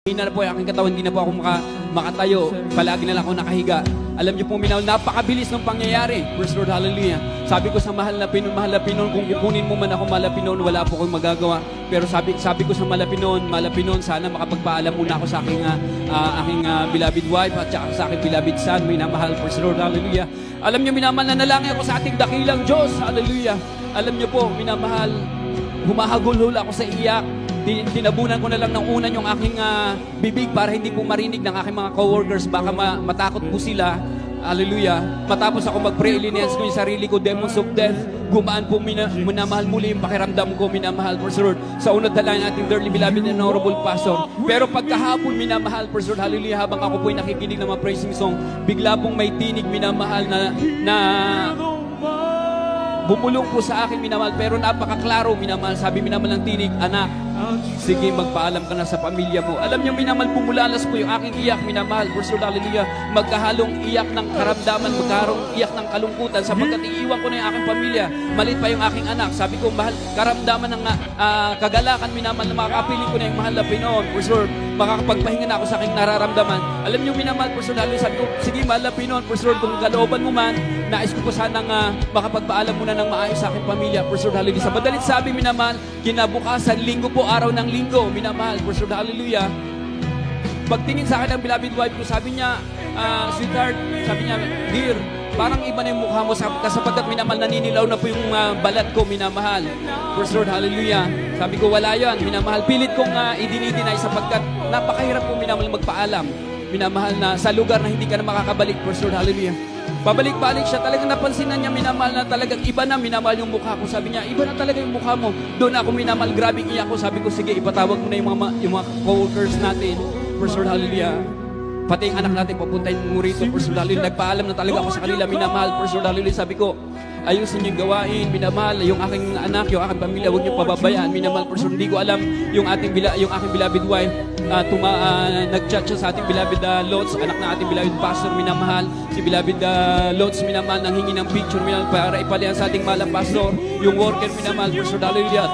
Hina na po yung aking katawan, hindi na po ako makatayo. Palagi na lang ako nakahiga. Alam niyo po, minahal, napakabilis ng pangyayari. Praise Lord, hallelujah. Sabi ko sa mahal na Pinon, kung kukunin mo man ako Malapinon, wala po akong magagawa. Pero sabi ko sa Malapinon, sana makapagpaalam muna ako sa aking beloved wife at saka sa aking beloved son. Minamahal, praise Lord, hallelujah. Alam niyo, minamahal, nanalangin ako sa ating dakilang Diyos, hallelujah. Alam niyo po, minamahal, humahagulhol ako sa iyak. Tinabunan ko na lang ng unan yung aking bibig para hindi po marinig ng aking mga coworkers. Baka matakot po sila. Hallelujah. Matapos ako mag-pray, ilinias ko yung sarili ko, demons of death. Gumaan po, minamahal muli yung pakiramdam ko, minamahal, praise Lord. Sa unang dalangin ating dearly beloved and honorable pastor. Pero pagkahapon, minamahal, praise Lord, hallelujah, habang ako po ay nakikinig ng mga praising song, bigla pong may tinig, minamahal, na bumulong po sa akin, minamahal, pero napakaklaro, minamahal. Sabi, minamahal ng tinig, anak, sige, magpaalam ka na sa pamilya mo. Alam niyo, minamahal, pumulalas po yung aking iyak, minamahal, praise Lord, hallelujah. Magkahalong iyak ng karamdaman, magkahalong iyak ng kalungkutan, sapagkat iiwan ko na yung aking pamilya. Malit pa yung aking anak. Sabi ko, mahal, karamdaman ng kagalakan, minamahal, na makakapiling ko na yung mahal na Pinoon, praise Lord. Makakapagpahinga na ako sa aking nararamdaman. Alam niyo, minamahal, praise Lord, hallelujah. Sabi ko, sige, mahal na Pinoon, praise Lord, kung kalooban mo man, nais ko po sanang makapagpaalam muna ng maayos sa aking pamilya, praise Lord, hallelujah. Sa madalit sabi, minamahal, kinabukasan, linggo po, araw ng linggo, minamahal, praise Lord, hallelujah. Pagtingin sa akin ng beloved wife ko, sabi niya, sweetheart, sabi niya, dear, parang iba na yung mukha mo sapagkat minamahal, naninilaw na po yung balat ko, minamahal. Praise Lord, hallelujah. Sabi ko, wala yan, minamahal. Pilit kong idinidinay sapagkat napakahirap po, minamahal, magpaalam. Minamahal na sa lugar na hindi ka na makakabalik, praise Lord, hallelujah. Pabalik-balik siya, talagang napansin na niya, minamahal, na talagang iba na, minamahal yung mukha ko. Sabi niya, iba na talaga yung mukha mo. Doon ako, minamahal, grabing iyak ko. Sabi ko, sige, ipatawag mo na yung mga co-workers natin. Praise Lord, hallelujah. Pati yung anak natin, papuntahin mo rito, praise Lord, hallelujah. Nagpaalam na talaga ako sa kanila, minamahal, praise Lord, hallelujah. Sabi ko, ayusin yung gawain, minamahal, yung aking anak, yung aking pamilya, huwag niyo pababayaan, minamahal, praise Lord. Hindi ko alam yung aking beloved wife, nag-chat siya sa ating beloved Lots, anak na ating beloved pastor, minamahal. Si beloved Lots, minamahal, nang hingi ng picture, minamahal, para ipalihan sa ating malang pastor. Yung worker, minamahal, praise Lord, hallelujah.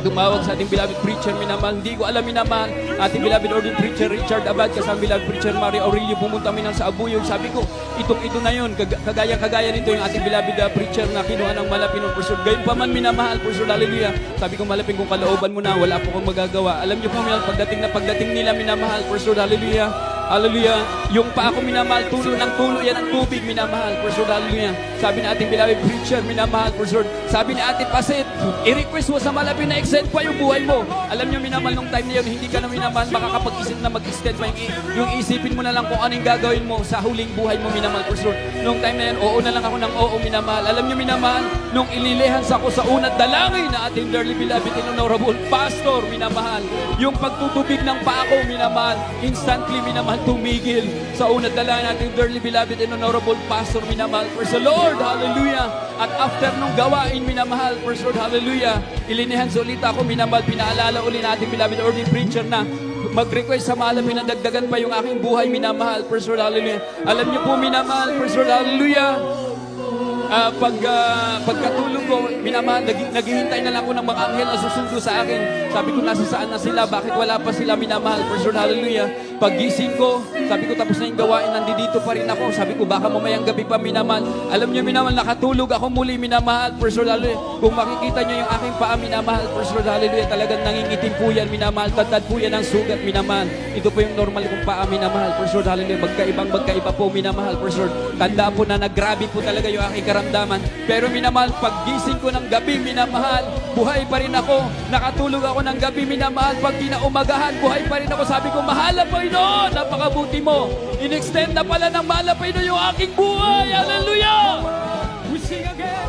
Tumawag sa ating beloved preacher, minamahal. Hindi ko alam, minamahal. Ating beloved ordained preacher, Richard Abad, kasama beloved preacher, Mario Aurelio, pumunta minang sa Abuyog. Sabi ko, ito na yun. Kagaya nito yung ating beloved preacher na kinuha ng Malapin ng Pursuit. Gayun pa man, minamahal, Pursuit, hallelujah. Sabi ko, Malapin, kung kalooban mo na, wala po kong magagawa. Alam niyo po, pagdating nila, minamahal, Pursuit, hallelujah. Hallelujah. Yung pa ako, minamahal, tulo ng tulo yan ang tubig, minamahal, Pursuit, hallelujah. Sabi na ating beloved preacher, minamahal, Pursuit. Sabi ni Ate Pasit, i-request mo sa Malapin na extend pa yung buhay mo. Alam niyo, minamahal, nung time na yun, hindi ka na minamahal, makakapag-isip na mag-extend pa yung isipin mo na lang kung anong gagawin mo sa huling buhay mo, minamahal, Pursuit. Nung time na yun, oo na lang ako ng oo, minamahal. Alam niyo, minamahal, nung ililihans ako sa unat dalangin na ating dearly beloved and honorable pastor, minamahal, yung pagtutubig ng paa ko, minamahal, instantly, minamahal, tumigil sa unat dalangin natin dearly beloved and honorable pastor, minamahal, praise the Lord, hallelujah. At after nung gawain, minamahal, praise the Lord, hallelujah, ilinihan sa ulit ako, minamahal, pinaalala ulit natin beloved ordained preacher na mag-request sa Malapin na dagdagan pa yung aking buhay, minamahal, praise the Lord, hallelujah. Alam niyo po, minamahal, praise the Lord, hallelujah. Pagkatulog ko, minamahal, naghihintay na lang ako ng mga anghel na susundo sa akin. Sabi ko, nasa saan na sila? Bakit wala pa sila, minamahal? Praise Lord, hallelujah. Paggising ko, sabi ko, tapos na yung gawain, nandito pa rin ako. Sabi ko, baka mamayang gabi pa, minamahal. Alam niyo, minamahal, nakatulog ako muli, minamahal. Praise Lord, hallelujah. Kung makikita niyo yung aking paa, minamahal, praise Lord, hallelujah. Talagang nangingitim po yan, minamahal. Tandad po yan ang sugat, minamahal. Ito po yung normal kong paa, minamahal. Praise Lord, hallelujah. Magkaiba po, minamahal. Praise Lord. Tanda po na naggrabe po talaga yung aking karamdaman. Pero minamahal, paggising ko ng gabi, minamahal, buhay pa rin ako. Nakatulog ako ng gabi, minamahal. Pag kinaumagahan, buhay pa rin ako. Sabi ko, mahal na Panginoon, napakabuti mo. In-extend na pala ng mahal na Panginoon yung aking buhay. Hallelujah! We sing again.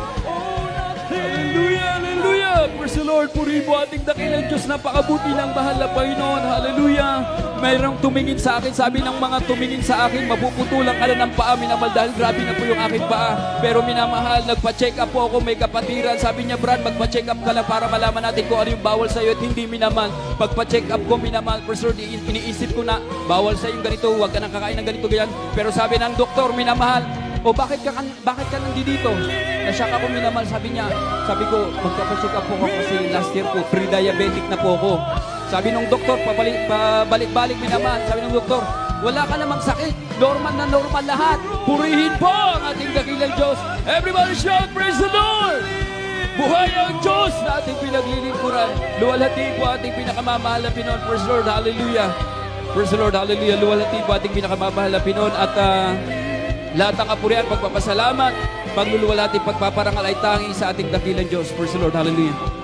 Hallelujah, hallelujah. Praise the Lord, puribo ating dakilang Diyos, napakabuti ng mahal na Panginoon. Hallelujah. Mayroong tumingin sa akin, sabi ng mga tumingin sa akin, mapuputulang ka na ng paa, minamahal, dahil grabe na po yung aking paa. Pero minamahal, nagpa-check up po ako, may kapatiran. Sabi niya, Brad, magpa-check up ka na para malaman natin kung ano yung bawal sa'yo at hindi, minamahal. Pagpa-check up ko, minamahal, for sure, iniisip ko na, bawal sa'yo yung ganito, huwag ka nang kakain ng ganito, ganyan. Pero sabi ng doktor, minamahal, bakit ka nandito? Nasyak ako, minamahal, sabi ko, magpa-check up po ako kasi last year po, pre-diabetic na po ako. Sabi nung doktor, pabalik-balik minamahal. Sabi nung doktor, wala ka namang sakit. Normal na normal lahat. Purihin po ang ating dakilang Diyos. Everybody shout, praise the Lord! Buhay ang Diyos na ating pinaglilingkuran. Luwalhati po ating pinakamamahal na Pinoon. Praise the Lord, hallelujah. Praise the Lord, hallelujah. Luwalhati po ating pinakamamahal na Pinoon. At lahat ng kapurihan, pagpapasalamat, pagluluwalhati, pagpaparangal ay tanging sa ating dakilang Diyos. Praise the Lord, hallelujah.